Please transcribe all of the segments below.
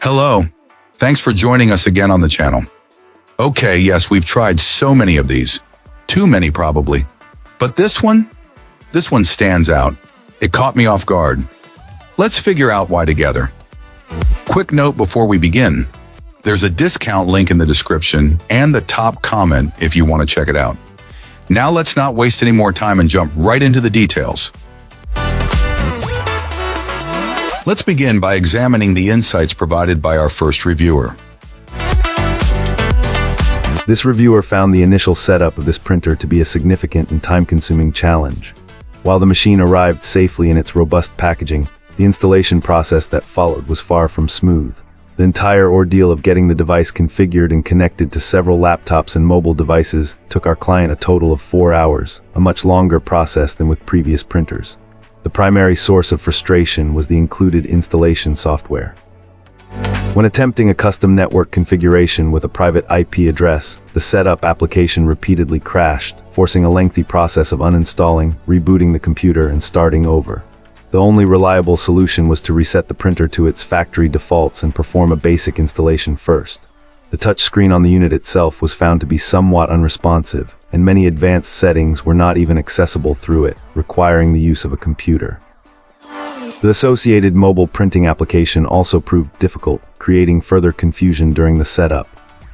Hello. Thanks for joining us again on the channel. Okay, yes, we've tried so many of these. Too many, probably. But this one stands out. It caught me off guard. Let's figure out why together. Quick note before we begin. There's a discount link in the description and the top comment if you want to check it out. Now let's not waste any more time and jump right into the details. Let's begin by examining the insights provided by our first reviewer. This reviewer found the initial setup of this printer to be a significant and time-consuming challenge. While the machine arrived safely in its robust packaging, the installation process that followed was far from smooth. The entire ordeal of getting the device configured and connected to several laptops and mobile devices took our client a total of 4 hours, a much longer process than with previous printers. The primary source of frustration was the included installation software. When attempting a custom network configuration with a private IP address, the setup application repeatedly crashed, forcing a lengthy process of uninstalling, rebooting the computer, and starting over. The only reliable solution was to reset the printer to its factory defaults and perform a basic installation first. The touchscreen on the unit itself was found to be somewhat unresponsive, and many advanced settings were not even accessible through it, requiring the use of a computer. The associated mobile printing application also proved difficult, creating further confusion during the setup.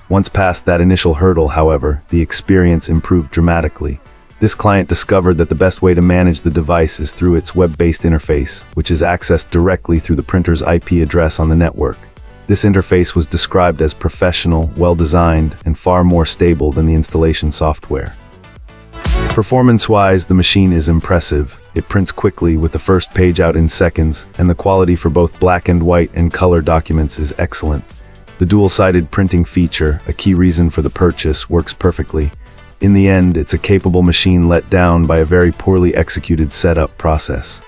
Once past that initial hurdle, however, the experience improved dramatically. This client discovered that the best way to manage the device is through its web-based interface, which is accessed directly through the printer's IP address on the network. This interface was described as professional, well-designed, and far more stable than the installation software. Performance-wise, the machine is impressive. It prints quickly with the first page out in seconds, and the quality for both black and white and color documents is excellent. The dual-sided printing feature, a key reason for the purchase, works perfectly. In the end, it's a capable machine let down by a very poorly executed setup process.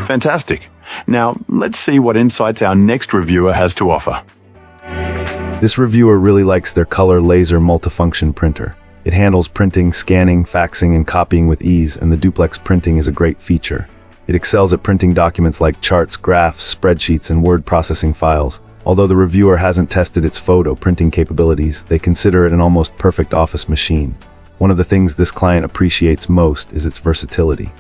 Fantastic. Now, let's see what insights our next reviewer has to offer. This reviewer really likes their color laser multifunction printer. It handles printing, scanning, faxing, and copying with ease, and the duplex printing is a great feature. It excels at printing documents like charts, graphs, spreadsheets, and word processing files. Although the reviewer hasn't tested its photo printing capabilities, they consider it an almost perfect office machine. One of the things this client appreciates most is its versatility.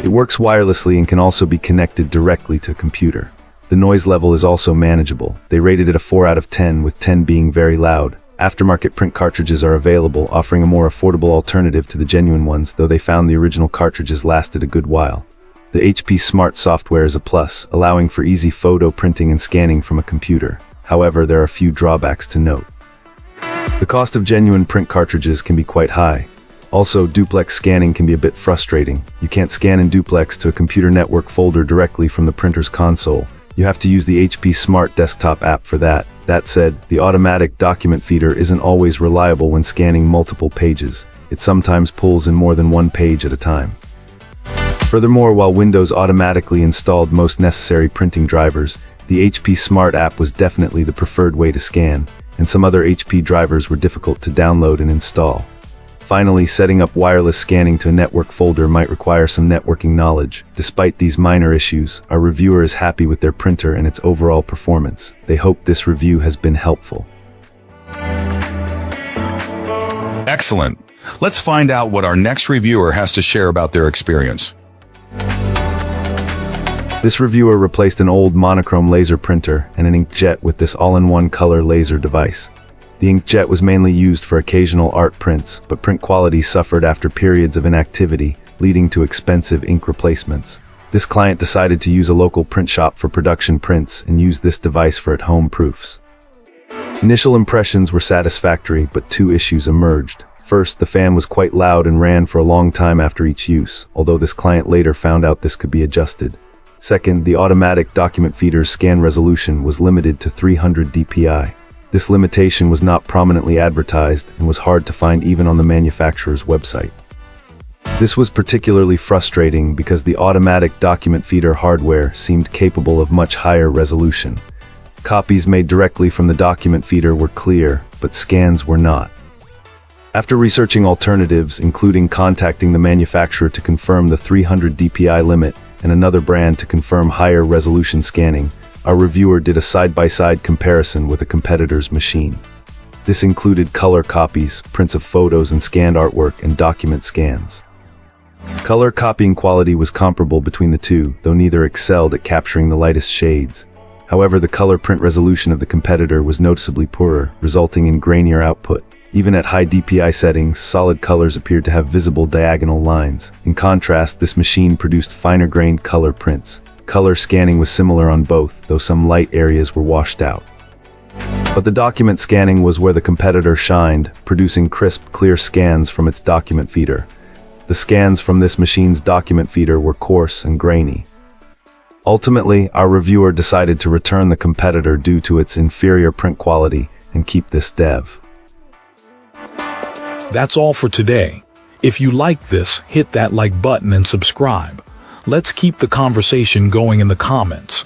It works wirelessly and can also be connected directly to a computer. The noise level is also manageable. They rated it a 4 out of 10, with 10 being very loud. Aftermarket print cartridges are available, offering a more affordable alternative to the genuine ones, though they found the original cartridges lasted a good while. The HP Smart software is a plus, allowing for easy photo printing and scanning from a computer. However, there are a few drawbacks to note. The cost of genuine print cartridges can be quite high. Also, duplex scanning can be a bit frustrating. You can't scan in duplex to a computer network folder directly from the printer's console. You have to use the HP Smart desktop app for that. That said, the automatic document feeder isn't always reliable when scanning multiple pages. It sometimes pulls in more than one page at a time. Furthermore, while Windows automatically installed most necessary printing drivers, the HP Smart app was definitely the preferred way to scan, and some other HP drivers were difficult to download and install. Finally, setting up wireless scanning to a network folder might require some networking knowledge. Despite these minor issues, our reviewer is happy with their printer and its overall performance. They hope this review has been helpful. Excellent. Let's find out what our next reviewer has to share about their experience. This reviewer replaced an old monochrome laser printer and an inkjet with this all-in-one color laser device. The inkjet was mainly used for occasional art prints, but print quality suffered after periods of inactivity, leading to expensive ink replacements. This client decided to use a local print shop for production prints and use this device for at-home proofs. Initial impressions were satisfactory, but 2 issues emerged. First, the fan was quite loud and ran for a long time after each use, although this client later found out this could be adjusted. Second, the automatic document feeder's scan resolution was limited to 300 dpi. This limitation was not prominently advertised and was hard to find even on the manufacturer's website. This was particularly frustrating because the automatic document feeder hardware seemed capable of much higher resolution. Copies made directly from the document feeder were clear, but scans were not. After researching alternatives, including contacting the manufacturer to confirm the 300 dpi limit and another brand to confirm higher resolution scanning, Our reviewer did a side-by-side comparison with a competitor's machine. This included color copies, prints of photos and scanned artwork, and document scans. Color copying quality was comparable between the two, though neither excelled at capturing the lightest shades. However, the color print resolution of the competitor was noticeably poorer, resulting in grainier output. Even at high DPI settings, solid colors appeared to have visible diagonal lines. In contrast, this machine produced finer-grained color prints. Color scanning was similar on both, though some light areas were washed out. But the document scanning was where the competitor shined, producing crisp, clear scans from its document feeder. The scans from this machine's document feeder were coarse and grainy. Ultimately, our reviewer decided to return the competitor due to its inferior print quality and keep this dev. That's all for today. If you like this, hit that like button and subscribe. Let's keep the conversation going in the comments.